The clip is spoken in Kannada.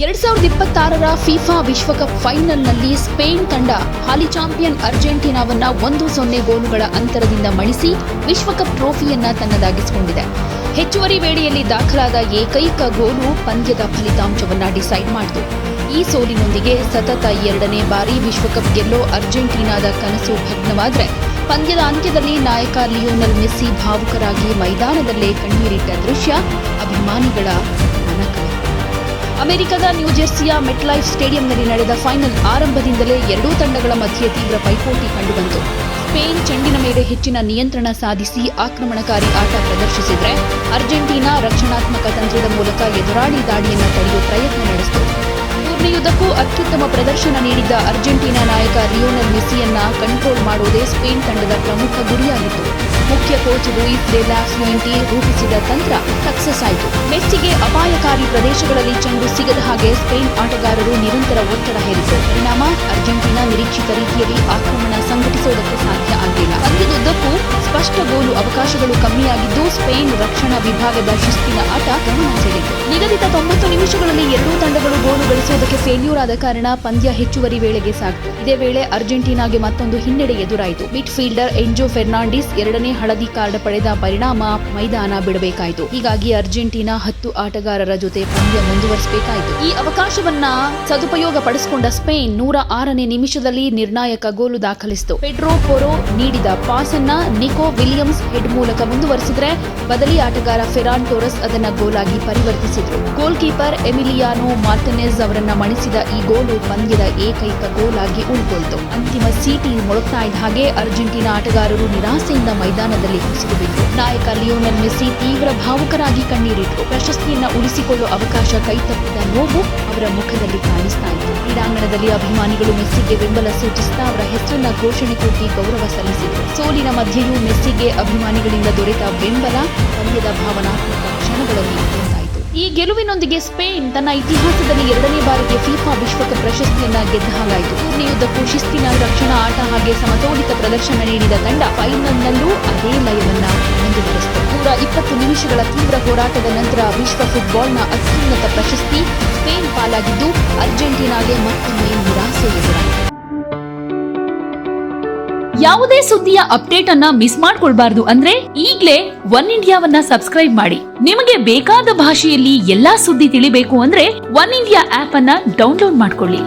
2026ರ ಫಿಫಾ ವಿಶ್ವಕಪ್ ಫೈನಲ್ನಲ್ಲಿ ಸ್ಪೇನ್ ತಂಡ ಹಾಲಿ ಚಾಂಪಿಯನ್ ಅರ್ಜೆಂಟೀನಾವನ್ನ 1-0 ಗೋಲುಗಳ ಅಂತರದಿಂದ ಮಣಿಸಿ ವಿಶ್ವಕಪ್ ಟ್ರೋಫಿಯನ್ನ ತನ್ನದಾಗಿಸಿಕೊಂಡಿದೆ. ಹೆಚ್ಚುವರಿ ವೇಳೆಯಲ್ಲಿ ದಾಖಲಾದ ಏಕೈಕ ಗೋಲು ಪಂದ್ಯದ ಫಲಿತಾಂಶವನ್ನ ಡಿಸೈಡ್ ಮಾಡಿತು. ಈ ಸೋಲಿನೊಂದಿಗೆ ಸತತ 2ನೇ ಬಾರಿ ವಿಶ್ವಕಪ್ ಗೆಲ್ಲೋ ಅರ್ಜೆಂಟೀನಾದ ಕನಸು ಭಗ್ನವಾದರೆ ಪಂದ್ಯದ ಅಂತ್ಯದಲ್ಲಿ ನಾಯಕ ಲಿಯೋನೆಲ್ ಮೆಸ್ಸಿ ಭಾವುಕರಾಗಿ ಮೈದಾನದಲ್ಲೇ ಕಣ್ಣೀರಿಟ್ಟ ದೃಶ್ಯ ಅಭಿಮಾನಿಗಳ ಮನಕಲಕಿತು. ಅಮೆರಿಕದ ನ್ಯೂಜೆರ್ಸಿಯ ಮೆಟ್ಲೈಫ್ ಸ್ಟೇಡಿಯಂನಲ್ಲಿ ನಡೆದ ಫೈನಲ್ ಆರಂಭದಿಂದಲೇ ಎರಡೂ ತಂಡಗಳ ಮಧ್ಯೆ ತೀವ್ರ ಪೈಪೋಟಿ ಕಂಡುಬಂತು. ಸ್ಪೇನ್ ಚೆಂಡಿನ ಮೇಲೆ ಹೆಚ್ಚಿನ ನಿಯಂತ್ರಣ ಸಾಧಿಸಿ ಆಕ್ರಮಣಕಾರಿ ಆಟ ಪ್ರದರ್ಶಿಸಿದರೆ ಅರ್ಜೆಂಟೀನಾ ರಕ್ಷಣಾತ್ಮಕ ತಂತ್ರದ ಮೂಲಕ ಎದುರಾಳಿ ದಾಳಿಯನ್ನು ತಡೆಯುವ ಪ್ರಯತ್ನ ನಡೆಸಿತು. ಟೂರ್ನಿಯುದ್ದಕ್ಕೂ ಅತ್ಯುತ್ತಮ ಪ್ರದರ್ಶನ ನೀಡಿದ್ದ ಅರ್ಜೆಂಟೀನಾ ನಾಯಕ ಲಿಯೋನೆಲ್ ಮೆಸ್ಸಿಯನ್ನ ಕಂಟ್ರೋಲ್ ಮಾಡುವುದೇ ಸ್ಪೇನ್ ತಂಡದ ಪ್ರಮುಖ ಗುರಿಯಾಗಿತ್ತು. ಮುಖ್ಯ ಕೋಚ್ ಲೂಯಿಸ್ ಡೆ ಲಾ ಫ್ಯುಯೆಂಟೆ ರೂಪಿಸಿದ ತಂತ್ರ ಸಕ್ಸಸ್ ಆಯಿತು. ಮೆಸ್ಸಿಗೆ ಅಪಾಯಕಾರಿ ಪ್ರದೇಶಗಳಲ್ಲಿ ಚೆಂಡು ಸಿಗದ ಹಾಗೆ ಸ್ಪೇನ್ ಆಟಗಾರರು ನಿರಂತರ ಒತ್ತಡ ಹೇರಿದರು. ಪರಿಣಾಮ ಅರ್ಜೆಂಟೀನಾ ನಿರೀಕ್ಷಿತ ರೀತಿಯಲ್ಲಿ ಆಕ್ರಮಣ ಸಂಘಟಿಸುವುದಕ್ಕೆ ಸಾಧ್ಯ ಆಗಲಿಲ್ಲ. ಪಂದ್ಯದುದ್ದಕ್ಕೂ ಸ್ಪಷ್ಟ ಗೋಲು ಅವಕಾಶಗಳು ಕಮ್ಮಿಯಾಗಿದ್ದು ಸ್ಪೇನ್ ರಕ್ಷಣಾ ವಿಭಾಗದ ಶಿಸ್ತಿನ ಆಟ ಗಮನ ಸೆಳೆಯಿತು. ನಿಗದಿತ 90 ನಿಮಿಷಗಳಲ್ಲಿ ಎರಡೂ ತಂಡಗಳು ಗೋಲು ಗಳಿಸುವುದಕ್ಕೆ ಫೇಲ್ಯೂರ್ ಆದ ಕಾರಣ ಪಂದ್ಯ ಹೆಚ್ಚುವರಿ ವೇಳೆಗೆ ಸಾಗಿತು. ಇದೇ ವೇಳೆ ಅರ್ಜೆಂಟೀನಾಗೆ ಮತ್ತೊಂದು ಹಿನ್ನಡೆ ಎದುರಾಯಿತು. ಮಿಡ್ ಫೀಲ್ಡರ್ ಎನ್ಜೋ ಫೆರ್ನಾಂಡಿಸ್ 2ನೇ ಹಳದಿ ಕಾರ್ಡ್ ಪಡೆದ ಪರಿಣಾಮ ಮೈದಾನ ಬಿಡಬೇಕಾಯಿತು. ಹೀಗಾಗಿ ಅರ್ಜೆಂಟೀನಾ 10 ಆಟಗಾರರ ಜೊತೆ ಪಂದ್ಯ ಮುಂದುವರಿಸಬೇಕಾಯಿತು. ಈ ಅವಕಾಶವನ್ನ ಸದುಪಯೋಗ ಪಡಿಸಿಕೊಂಡ ಸ್ಪೇನ್ 106ನೇ ನಿಮಿಷದಲ್ಲಿ ನಿರ್ಣಾಯಕ ಗೋಲು ದಾಖಲಿಸಿತು. ಪೆಡ್ರೋ ಪೊರೋ ನೀಡಿದ ಪಾಸ್ ಅನ್ನ ನಿಕೋ ವಿಲಿಯಮ್ಸ್ ಹೆಡ್ ಮೂಲಕ ಮುಂದುವರಿಸಿದರೆ ಬದಲಿ ಆಟಗಾರ ಫೆರಾನ್ ಟೋರಸ್ ಅದನ್ನ ಗೋಲಾಗಿ ಪರಿವರ್ತಿಸಿದ್ರು. ಗೋಲ್ ಕೀಪರ್ ಎಮಿಲಿಯಾನೋ ಮಾರ್ಟಿನೆಸ್ ಅವರನ್ನ ಮಣಿಸಿದ ಈ ಗೋಲು ಪಂದ್ಯದ ಏಕೈಕ ಗೋಲ್ ಆಗಿ ಉಳ್ಕೊಳ್ತು. ಅಂತಿಮ ಸೀಟಿ ಮೊಳಗ್ತಾ ಇದ್ದ ಹಾಗೆ ಅರ್ಜೆಂಟೀನಾ ಆಟಗಾರರು ನಿರಾಸೆಯಿಂದ ಮೈದಾನದಲ್ಲಿ ಕುಸಿದು ಬಿದ್ರು. ನಾಯಕ ಲಿಯೋನೆಲ್ ಮೆಸ್ಸಿ ತೀವ್ರ ಭಾವುಕರಾಗಿ ಕಣ್ಣೀರಿಟ್ರು. ಪ್ರಶಸ್ತಿಯನ್ನ ಉಳಿಸಿಕೊಳ್ಳುವ ಅವಕಾಶ ಕೈತಪ್ಪಿದ ನೋವು ಅವರ ಮುಖದಲ್ಲಿ ಕಾಣಿಸ್ತಾ ಇತ್ತು. ಕ್ರೀಡಾಂಗಣದಲ್ಲಿ ಅಭಿಮಾನಿಗಳು ಮೆಸ್ಸಿಗೆ ಬೆಂಬಲ ಸೂಚಿಸುತ್ತಾ ಅವರ ಹೆಸರನ್ನ ಘೋಷಣೆ ಕೂಗಿ ಗೌರವ ಸಲ್ಲಿಸಿದರು. ಸೋಲಿನ ಮಧ್ಯೆಯೂ ಮೆಸ್ಸಿಗೆ ಅಭಿಮಾನಿಗಳಿಂದ ದೊರೆತ ಬೆಂಬಲ ಪಂದ್ಯದ ಭಾವನಾತ್ಮಕ ಕ್ಷಣಗಳಲ್ಲಿ ಒಂದಾಯಿತು. ಈ ಗೆಲುವಿನೊಂದಿಗೆ ಸ್ಪೇನ್ ತನ್ನ ಇತಿಹಾಸದಲ್ಲಿ 2ನೇ ಬಾರಿಗೆ ಫಿಫಾ ವಿಶ್ವಕಪ್ ಪ್ರಶಸ್ತಿಯನ್ನ ಗೆದ್ದ ಹಾಗಾಯಿತು. ಟೂರ್ನಿಯುದ್ದಕ್ಕೂ ಶಿಸ್ತಿನ ರಕ್ಷಣಾ ಆಟ ಹಾಗೆ ಸಮತೋಲಿತ ಪ್ರದರ್ಶನ ನೀಡಿದ ತಂಡ ಫೈನಲ್ನಲ್ಲೂ ಅದೇ ಲಯವನ್ನ ಮುಂದುವರೆಸಿತು. 120 ನಿಮಿಷಗಳ ತೀವ್ರ ಹೋರಾಟದ ನಂತರ ವಿಶ್ವ ಫುಟ್ಬಾಲ್ನ ಅತ್ಯುನ್ನತ ಪ್ರಶಸ್ತಿ ಸ್ಪೇನ್ ಪಾಲಾಗಿದ್ದು ಅರ್ಜೆಂಟೀನಾಗೆ ಮತ್ತೊಮ್ಮೆ ನಿರಾಸೆ ಎದುರಾಯಿತು. ಯಾವುದೇ ಸುದ್ದಿಯ ಅಪ್ಡೇಟ್ ಅನ್ನ ಮಿಸ್ ಮಾಡ್ಕೊಳ್ಬಾರ್ದು ಅಂದ್ರೆ ಈಗ್ಲೇ ಒನ್ ಇಂಡಿಯಾವನ್ನ ಸಬ್ಸ್ಕ್ರೈಬ್ ಮಾಡಿ. ನಿಮಗೆ ಬೇಕಾದ ಭಾಷೆಯಲ್ಲಿ ಎಲ್ಲಾ ಸುದ್ದಿ ತಿಳಿಬೇಕು ಅಂದ್ರೆ ಒನ್ ಇಂಡಿಯಾ ಆಪ್ ಅನ್ನ ಡೌನ್ಲೋಡ್ ಮಾಡ್ಕೊಳ್ಳಿ.